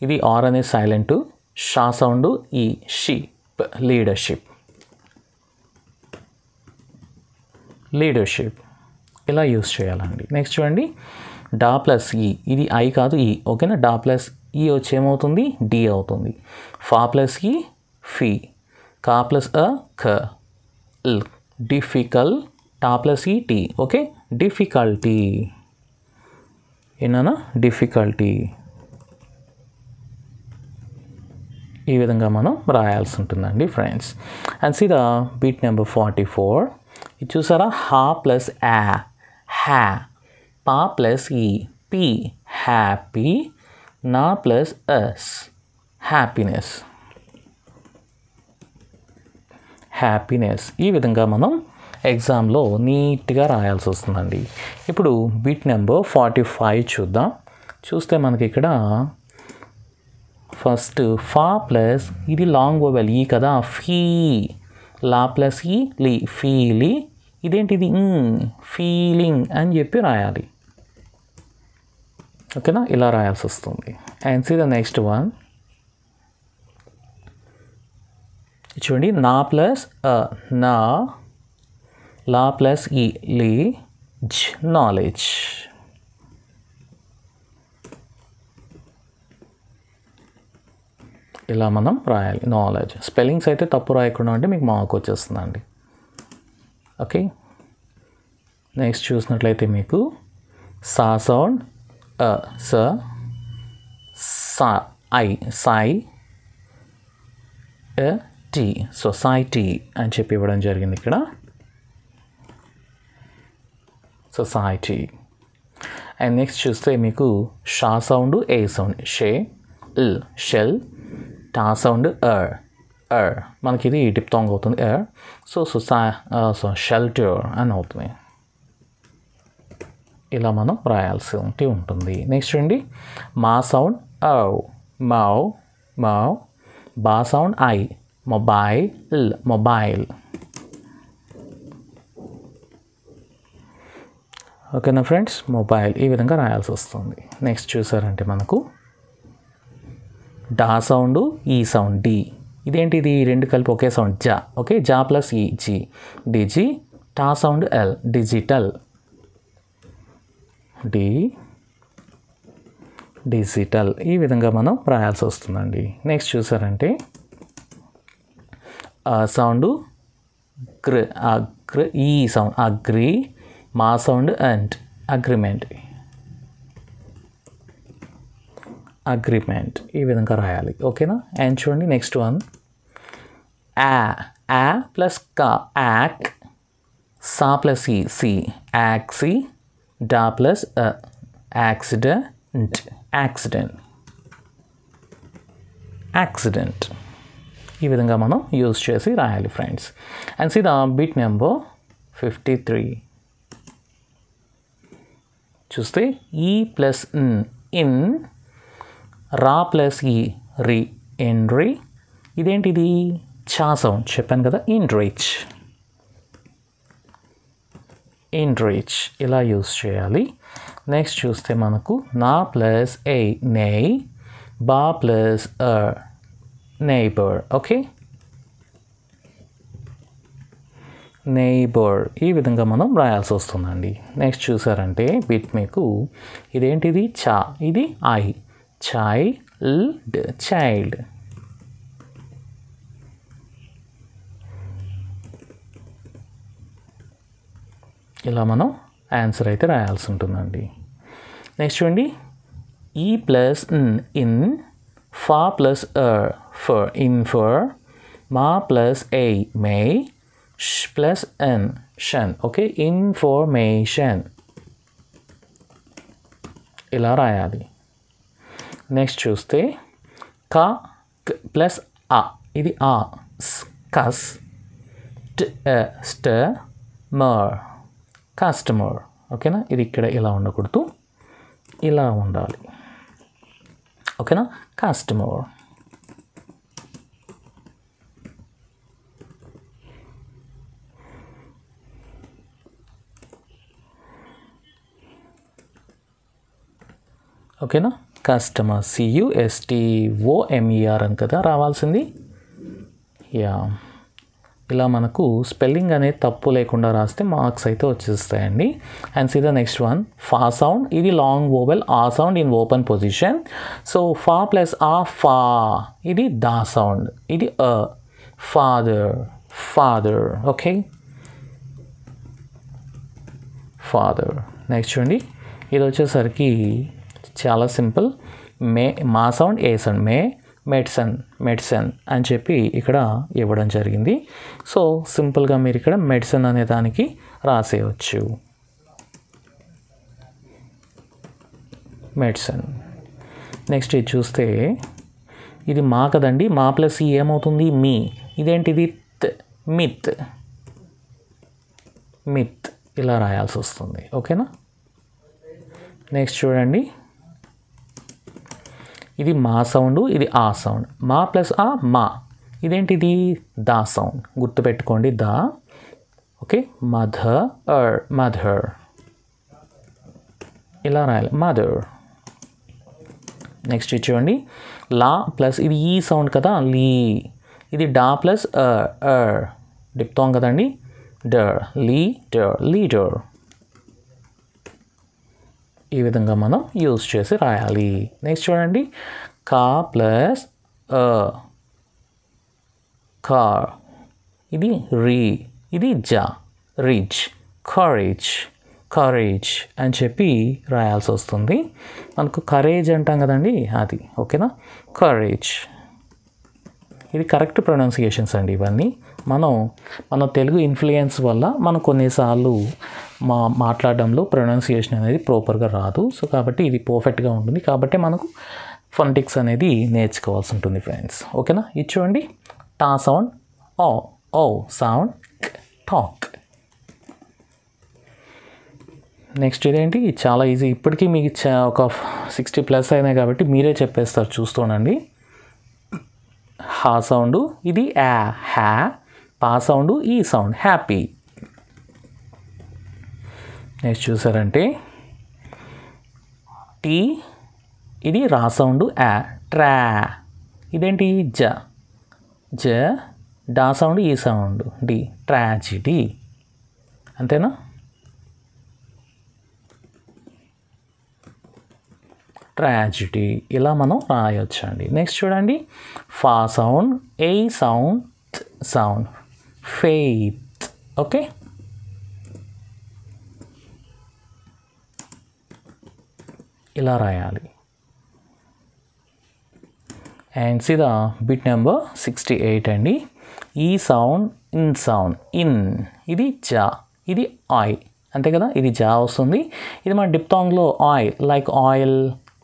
ఇది ఆర్ అనే సైలెంట్. షా సౌండ్ ఈ, షీప్, లీడర్షిప్, లీడర్షిప్. ఇలా యూస్ చేయాలండి. నెక్స్ట్ చూడండి, డా ప్లస్ ఈ, ఇది ఐ కాదు ఈ. ఓకేనా, డా ప్లస్ ఈ వచ్చి ఏమవుతుంది, డి అవుతుంది. ఫా ప్లస్ ఈ, ఫీ. కా ప్లస్ క, ల్, డిఫికల్. టా ప్లస్ ఈ, టీ. Okay, difficulty. ఏనా, డిఫికల్టీ. ఈ విధంగా మనం రాయాల్సి ఉంటుందండి friends. And see the bit number 44. ఇది చూసారా, హా ప్లస్ ఆ, హ్యా. పా ప్లస్ ఈ, పీ, హ్యాపీ. నా ప్లస్ ఎస్, హ్యాపీనెస్, హ్యాపీనెస్. ఈ విధంగా మనం ఎగ్జామ్లో నీట్గా రాయాల్సి వస్తుందండి. ఇప్పుడు బీట్ నెంబర్ 45 చూద్దాం. చూస్తే మనకి ఇక్కడ ఫస్ట్ ఫా ప్లస్ ఇది లాంగ్ ఓవెల్ ఈ కదా, ఫీ. లా ప్లస్ ఈ, లీ, ఫీలీ. ఇదేంటిది, ఫీలింగ్ అని చెప్పి రాయాలి. ఓకేనా, ఇలా రాయాల్సి వస్తుంది. And see the next one. చూడండి, నా ప్లస్ నా. లా ప్లస్ ఈ, లీ, జ్, నాలెడ్జ్. ఇలా మనం రాయాలి, నాలెడ్జ్. స్పెల్లింగ్స్ అయితే తప్పు రాయకుండా ఉంటే మీకు మార్క్ వచ్చేస్తుందండి. ఓకే, నెక్స్ట్ చూసినట్లయితే మీకు సా సౌండ్, స, సా, ఐ, సై, టీ. సొసైటీ అని చెప్పి ఇవ్వడం జరిగింది ఇక్కడ, సొసైటీ. అండ్ నెక్స్ట్ చూస్తే మీకు షా సౌండ్, ఏ సౌండ్, షే. ఇల్ షెల్, టా సౌండ్ మనకి ఇది డిప్తాంగ్ అవుతుంది సో షెల్టర్ అని అవుతుంది. ఇలా మనం రాయాల్సి ఉంటుంది. నెక్స్ట్ అండి మా సౌండ్ మౌ, బా సౌండ్ మొబైల్. ఓకేనా ఫ్రెండ్స్, మొబైల్ ఈ విధంగా రాయాల్సి వస్తుంది. నెక్స్ట్ చూసారంటే మనకు డా సౌండ్, ఈ సౌండ్ డి, ఇదేంటిది రెండు కలిపి ఒకే సౌండ్ జా. ఓకే, జా ప్లస్ ఈ జీ, డిజి. టా సౌండ్ ఎల్, డిజిటల్, డిజిటల్ ఈ విధంగా మనం రాయాల్సి వస్తుందండి. నెక్స్ట్ చూసారంటే సౌండ్ గ్ర, ఈ సౌండ్ అగ్రి, మా సౌండ్ అండ్ అగ్రిమెంట్ ఈ విధంగా రాయాలి. ఓకేనా. అండ్ చూడండి నెక్స్ట్ వన్ ఆ ప్లస్ కా యాక్, సా ప్లస్ ఈ సి యాక్సి, డా ప్లస్ యాక్సిడెంట్ ఈ విధంగా మనం యూజ్ చేసి రాయాలి friends. And see the bit number 53 చూస్తే ఈ ప్లస్ ఇన్, రా ప్లస్ ఈ రి, ఎన్రీ. ఇదేంటిది చా సౌండ్ చెప్పాను కదా, ఇన్రిచ్ ఇలా యూజ్ చేయాలి. నెక్స్ట్ చూస్తే మనకు నా ప్లస్ ఏ నెయ్, బా ప్లస్ నైబర్. ఓకే, నైబర్ ఈ విధంగా మనం రాయాల్సి వస్తుందండి. నెక్స్ట్ చూసారంటే బిట్ మీకు ఇదేంటిది చా, ఇది ఐ, చైల్డ్ ఇలా మనం ఆన్సర్ అయితే రాయాల్సి ఉంటుందండి. నెక్స్ట్ చూడండి ఈ ప్లస్ ఇన్, ఫా ప్లస్ ఫర్, ఇన్ఫర్, మా ప్లస్ ఏ మే, ష్ ప్లస్ ఎన్ షన్. ఓకే, ఇన్ఫర్మేషన్ ఇలా రాయాలి. నెక్స్ట్ చూస్తే కా ప్లస్ ఆ, ఇది ఆ, కస్, మర్, కస్టమర్. ఓకేనా, ఇది ఇక్కడ ఇలా ఉండకూడదు, ఇలా ఉండాలి. ఓకేనా, కస్టమర్. ఓకేనా, కస్టమర్ CUSTOMER అని కదా రావాల్సింది. యా, ఇలా మనకు స్పెల్లింగ్ అనేది తప్పు లేకుండా రాస్తే మార్క్స్ అయితే వచ్చేస్తాయండి. And see the next one ఫా సౌండ్, ఇది లాంగ్ వోవెల్, ఆ sound in open position. So ఫా ప్లస్ ఆ ఫా, ఇది దా సౌండ్, ఇది ఫాదర్. Okay, father. నెక్స్ట్ చూడండి ఇది వచ్చేసరికి చాలా సింపుల్, మా సౌండ్ ఏ సౌండ్, మెడిసిన్ అని చెప్పి ఇక్కడ ఇవ్వడం జరిగింది. సో సింపుల్గా మీరు ఇక్కడ మెడిసిన్ అనే దానికి రాసేయచ్చు, మెడిసిన్. నెక్స్ట్ ఇది చూస్తే ఇది మా కదండి, మా ప్లస్ ఈ ఏమవుతుంది మీ, ఇదేంటిది మిత్ ఇలా రాయాల్సి వస్తుంది. ఓకేనా. నెక్స్ట్ చూడండి ఇది మా సౌండ్, ఇది ఆ సౌండ్, మా ప్లస్ ఆ మా, ఇదేంటిది దా సౌండ్, గుర్తుపెట్టుకోండి దా. ఓకే, మదర్ ఇలా రాయాలి, మదర్. నెక్స్ట్ చూడండి లా ప్లస్ ఇది ఈ సౌండ్ కదా, లీ, ఇది డా ప్లస్ డిప్తాం కదండి, లీడర్ ఈ విధంగా మనం యూజ్ చేసి రాయాలి. నెక్స్ట్ చూడండి కా ప్లస్ కార్, ఇది రీ, ఇది జా, రిచ్, కరేజ్ అని చెప్పి రాయాల్సి వస్తుంది. మనకు కరేజ్ అంటాం కదండి అది. ఓకేనా, కరేజ్. ఇది కరెక్ట్ ప్రొనౌన్సియేషన్స్ అండి ఇవన్నీ. మన తెలుగు ఇన్ఫ్లుయెన్స్ వల్ల మనం కొన్నిసార్లు మాట్లాడడంలో ప్రొనౌన్సియేషన్ అనేది ప్రాపర్గా రాదు. సో కాబట్టి ఇది పర్ఫెక్ట్గా ఉంటుంది. కాబట్టి మనకు ఫొనెటిక్స్ అనేది నేర్చుకోవాల్సి ఉంటుంది ఫ్రెండ్స్. ఓకేనా? ఇది చూడండి, టా సౌండ్, ఓ సౌండ్, టాక్. నెక్స్ట్ ఇదేంటి, చాలా ఈజీ. ఇప్పటికీ మీకు ఒక 60+ అయినాయి కాబట్టి మీరే చెప్పేస్తారు, చూస్తుండండి. హా సౌండ్, ఇది హ్యా. పా సౌండ్, ఈ సౌండ్, హ్యాపీ. నెక్స్ట్ చూసారంటే టీ, ఇది రా సౌండ్, ట్రా. ఇదేంటి, జ. డా సౌండ్, ఈ సౌండ్, డి, ట్రాజిడీ. అంతేనా? ట్రాజిడీ. ఇలా మనం రాయొచ్చు అండి. నెక్స్ట్ చూడండి, ఫా సౌండ్, ఏ సౌండ్, ఫెయిత్. ఓకే, ఇలా రాయాలి. And see the bit number 68 అండి. ఈ సౌండ్, ఇన్. ఇది జా, ఇది ఆయ్. అంతే కదా, ఇది జా వస్తుంది. ఇది మన డిప్థాంగ్లో ఆయ్, లైక్ ఆయిల్,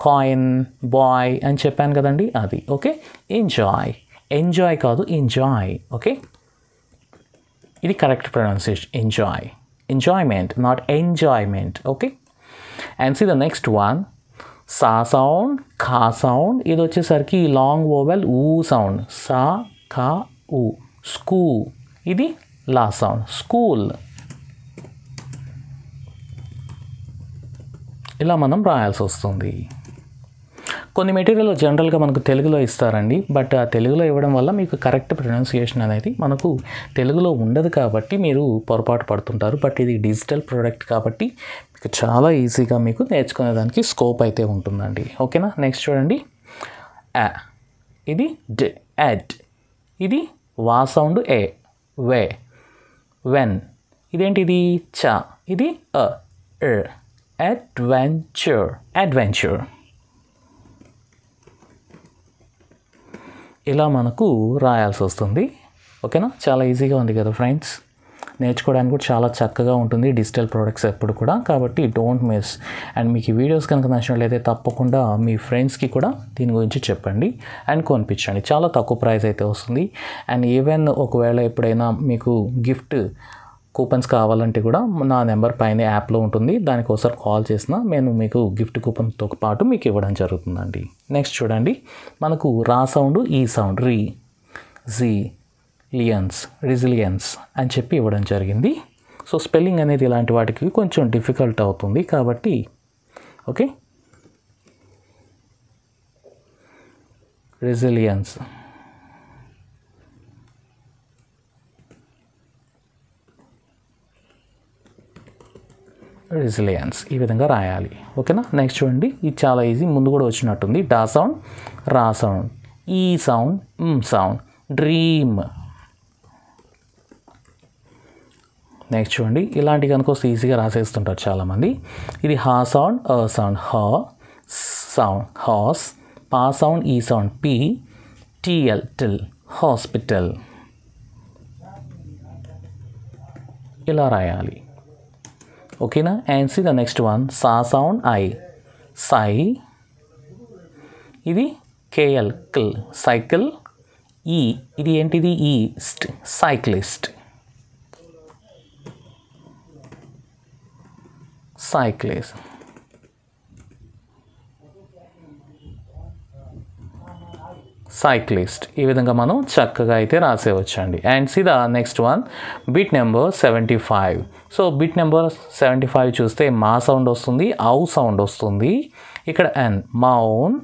కాయిన్, బాయ్ అని చెప్పాను కదండి, అది. ఓకే, ఎంజాయ్ కాదు, ఎంజాయ్. ఓకే, ఇది correct pronunciation, enjoyment, not enjoyment. Okay, and see the next one, సా సౌండ్, ఖా సౌండ్. ఇది వచ్చేసరికి లాంగ్ వోవెల్, ఊ సౌండ్, సా, ఖా, ఊ. స్కూ, ఇది లా సౌండ్, స్కూల్. ఇలా మనం రాయాల్సి వస్తుంది. కొన్ని మెటీరియల్ జనరల్గా మనకు తెలుగులో ఇస్తారండి, బట్ ఆ తెలుగులో ఇవ్వడం వల్ల మీకు కరెక్ట్ ప్రొనౌన్సియేషన్ అనేది మనకు తెలుగులో ఉండదు కాబట్టి మీరు పొరపాటు పడుతుంటారు. బట్ ఇది డిజిటల్ ప్రోడక్ట్ కాబట్టి మీకు చాలా ఈజీగా మీకు నేర్చుకునేదానికి స్కోప్ అయితే ఉంటుందండి. ఓకేనా? నెక్స్ట్ చూడండి, ఇది ఎడ్. ఇది వా సౌండ్, వే, వెన్. ఇదేంటి, ఇది చా, ఇది అడ్వెంచర్. ఇలా మనకు రాయాల్సి వస్తుంది. ఓకేనా? చాలా ఈజీగా ఉంది కదా ఫ్రెండ్స్, నేర్చుకోవడానికి కూడా చాలా చక్కగా ఉంటుంది డిజిటల్ ప్రోడక్ట్స్ ఎప్పుడు కూడా. కాబట్టి డోంట్ మిస్. అండ్ మీకు ఈ వీడియోస్ కనుక నచ్చినట్లయితే తప్పకుండా మీ ఫ్రెండ్స్కి కూడా దీని గురించి చెప్పండి అండ్ కొనిపించండి. చాలా తక్కువ ప్రైస్ అయితే వస్తుంది. అండ్ ఈవెన్ ఒకవేళ ఎప్పుడైనా మీకు గిఫ్ట్ కూపన్స్ కావాలంటే కూడా నా నెంబర్ పైన యాప్లో ఉంటుంది, దానికోసం కాల్ చేసినా నేను మీకు గిఫ్ట్ కూపన్తో పాటు మీకు ఇవ్వడం జరుగుతుందండి. నెక్స్ట్ చూడండి, మనకు రా సౌండ్, ఈ సౌండ్, రెసిలియన్స్ అని చెప్పి ఇవ్వడం జరిగింది. సో స్పెల్లింగ్ అనేది ఇలాంటి వాటికి కొంచెం డిఫికల్ట్ అవుతుంది కాబట్టి ఓకే, రెసిలియన్స్. ఈ విధంగా రాయాలి. ఓకేనా? నెక్స్ట్ చూడండి, ఇది చాలా ఈజీ, ముందు కూడా వచ్చినట్టుంది. డా సౌండ్, రా సౌండ్, ఈ సౌండ్, సౌండ్, డ్రీమ్. నెక్స్ట్ చూడండి, ఇలాంటి కనుక వస్తే ఈజీగా రాసేస్తుంటారు చాలామంది. ఇది హా సౌండ్, సౌండ్, సౌండ్, హాస్. పా సౌండ్, ఈ సౌండ్, పీ. టిల్, హాస్పిటల్. ఇలా రాయాలి. ఓకేనా? And see the next one, సా సౌండ్, సై. ఇది కేఎల్, సైకిల్. ఇది ఏంటిది, ఈస్ట్, సైక్లిస్ట్. ఈ విధంగా మనం చక్కగా అయితే రాసేవచ్చండి. And see the next one, bit number 75. So bit number 75 చూస్తే మా సౌండ్ వస్తుంది, ఔ సౌండ్ వస్తుంది. ఇక్కడ ఎన్, మౌన్.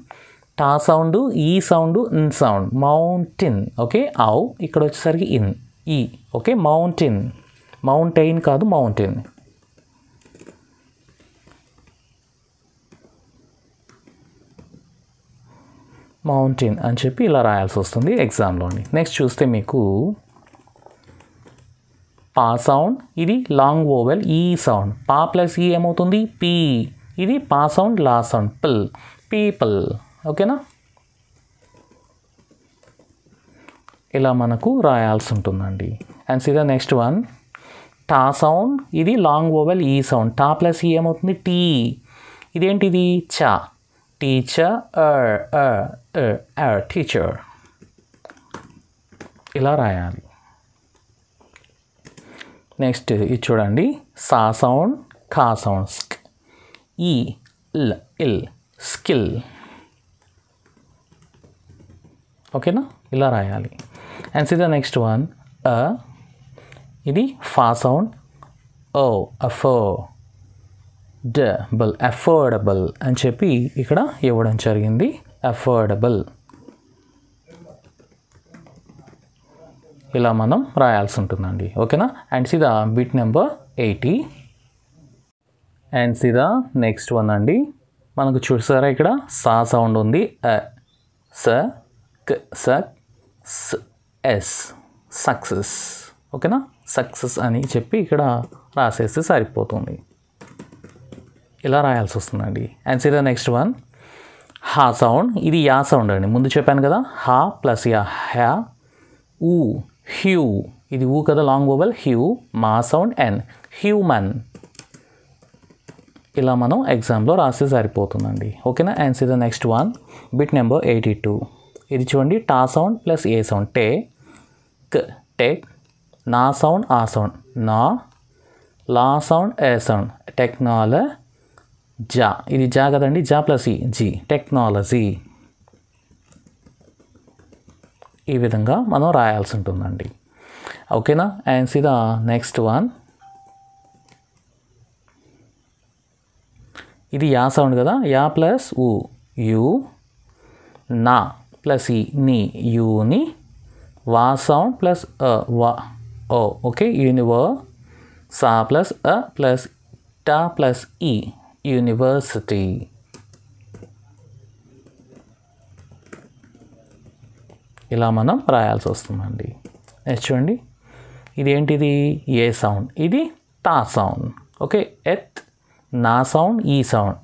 టా సౌండ్, ఈ sound, in sound, mountain. Okay, ఔ. ఇక్కడ వచ్చేసరికి ఇన్, ఈ. ఓకే, మౌంటైన్ కాదు, మౌంటైన్. అని చెప్పి ఇలా రాయాల్సి వస్తుంది ఎగ్జామ్లోని. నెక్స్ట్ చూస్తే మీకు పా సౌండ్, ఇది లాంగ్ వోవెల్, ఈ సౌండ్. పా ప్లస్ ఈ ఏమవుతుంది, పీ. ఇది పా సౌండ్, లా సౌండ్, పీపుల్. ఓకేనా? ఇలా మనకు రాయాల్సి ఉంటుందండి. And see the next one, టా సౌండ్, ఇది లాంగ్ వోవెల్, ఈ సౌండ్. టా ప్లస్ ఈ ఏమవుతుంది, టీ. ఇదేంటిది, చా. టీచర్ టీచర్ ఇలా రాయాలి. నెక్స్ట్ ఇది చూడండి, సా సౌండ్ ఖా సౌండ్ స్క్, ఈ ఇల్ స్కిల్. ఓకేనా, ఇలా రాయాలి. And see the next one, ఇది ఫా సౌండ్ ఓ అఫోర్డబుల్ అని చెప్పి ఇక్కడ ఇవ్వడం జరిగింది. అఫోర్డబుల్ ఇలా మనం రాయాల్సి ఉంటుందండి. ఓకేనా. And see the bit number 80. And see the next one అండి. మనకు చూసారా ఇక్కడ సా సౌండ్ ఉంది, ఎస్ సక్సెస్. ఓకేనా, సక్సెస్ అని చెప్పి ఇక్కడ రాసేస్తే సరిపోతుంది. ఇలా రాయాల్సి వస్తుందండి. And see the next one, హా సౌండ్, ఇది యా సౌండ్ అండి. ముందు చెప్పాను కదా, హా ప్లస్ యా, హ్యా ఊ హ్యూ, ఇది ఊ కదా లాంగ్ వోవెల్, హ్యూ మా సౌండ్ ఎన్ హ్యూమన్. ఇలా మనం ఎగ్జామ్లో రాస్తే సరిపోతుందండి. ఓకేనా. And see the next one, bit number 82. ఇది చూడండి, టా సౌండ్ ప్లస్ ఏ సౌండ్, టేక్, నా సౌండ్ ఆ సౌండ్ నా, లా సౌండ్ ఏ సౌండ్ టెక్నాలజా, ఇది జా కదండి, జా ప్లస్ ఈ జీ టెక్నాలజీ. ఈ విధంగా మనం రాయాల్సి ఉంటుందండి. ఓకేనా. And see the next one, ఇది యా సౌండ్ కదా, యా ప్లస్ ఊ యూ, నా ప్లస్ ఈ నీ యూని, వా సౌండ్ ప్లస్ వా ఓ. ఓకే, యూనివర్, సా ప్లస్ ప్లస్ టా ప్లస్ ఈ యూనివర్సిటీ. ఇలా మనం రాయాల్సి వస్తుందండి. నెక్స్ట్ చూడండి, ఇది ఏంటిది, ఏ సౌండ్, ఇది టా సౌండ్. ఓకే, ఎత్, నా సౌండ్ ఈ సౌండ్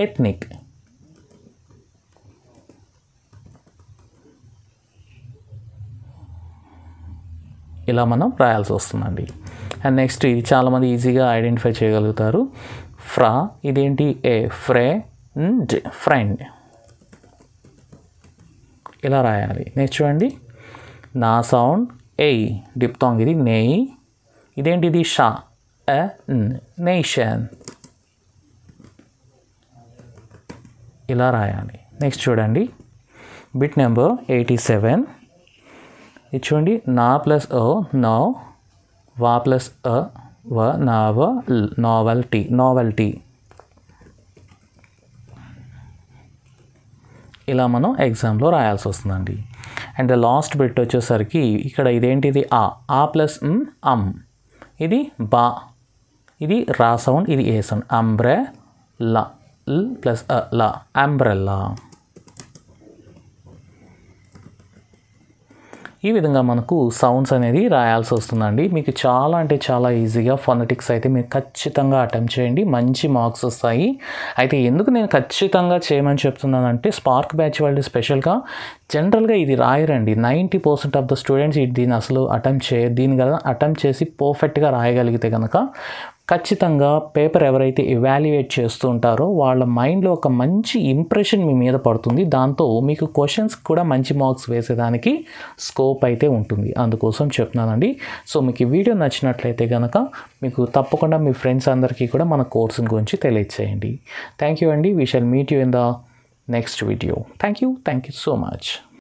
ఎథ్నిక్. ఇలా మనం రాయాల్సి వస్తుందండి. అండ్ నెక్స్ట్ ఇది చాలామంది ఈజీగా ఐడెంటిఫై చేయగలుగుతారు. ఫ్రా, ఇదేంటి, ఏ ఫ్రెండ్. ఇలా రాయాలి. నెక్స్ట్ చూడండి, నా సౌండ్ ఏ డిప్తాంగ్, ఇది నెయ్, ఇదేంటి, ఇది షా నేషన్. ఇలా రాయాలి. నెక్స్ట్ చూడండి, బిట్ నెంబర్ 87. ఇది చూడండి, నా ప్లస్ నో, వా ప్లస్ నావ నావెల్టీ. ఇలా మనం ఎగ్జామ్లో రాయాల్సి వస్తుందండి. అండ్ ద లాస్ట్ బిట్ వచ్చేసరికి ఇక్కడ ఇదేంటిది, ఆ ప్లస్ అమ్, ఇది బా, ఇది రా సౌండ్, ఇది ఏ సౌండ్, అంబ్రెల్లా ప్లస్ లా అంబ్రెల్లా. ఈ విధంగా మనకు సౌండ్స్ అనేది రాయాల్సి వస్తుందండి. మీకు చాలా అంటే చాలా ఈజీగా ఫొనెటిక్స్ అయితే మీరు ఖచ్చితంగా అటెంప్ట్ చేయండి, మంచి మార్క్స్ వస్తాయి. అయితే ఎందుకు నేను ఖచ్చితంగా చేయమని చెప్తున్నానంటే, స్పార్క్ బ్యాచ్ వాళ్ళు స్పెషల్గా జనరల్గా ఇది రాయరండి. 90% ఆఫ్ ద స్టూడెంట్స్ దీన్ని అసలు అటెంప్ట్ చేయరు. దీని కదా అటెంప్ట్ చేసి పర్ఫెక్ట్గా రాయగలిగితే కనుక ఖచ్చితంగా పేపర్ ఎవరైతే ఎవాల్యుయేట్ చేస్తూ ఉంటారో వాళ్ళ మైండ్లో ఒక మంచి ఇంప్రెషన్ మీ మీద పడుతుంది. దాంతో మీకు క్వశ్చన్స్ కూడా మంచి మార్క్స్ వేసేదానికి స్కోప్ అయితే ఉంటుంది. అందుకోసం చెప్తున్నానండి. సో మీకు ఈ వీడియో నచ్చినట్లయితే కనుక మీకు తప్పకుండా మీ ఫ్రెండ్స్ అందరికీ కూడా మన కోర్సు గురించి తెలియచేయండి. థ్యాంక్ యూ అండి. We shall meet you in the next video. Thank you so much.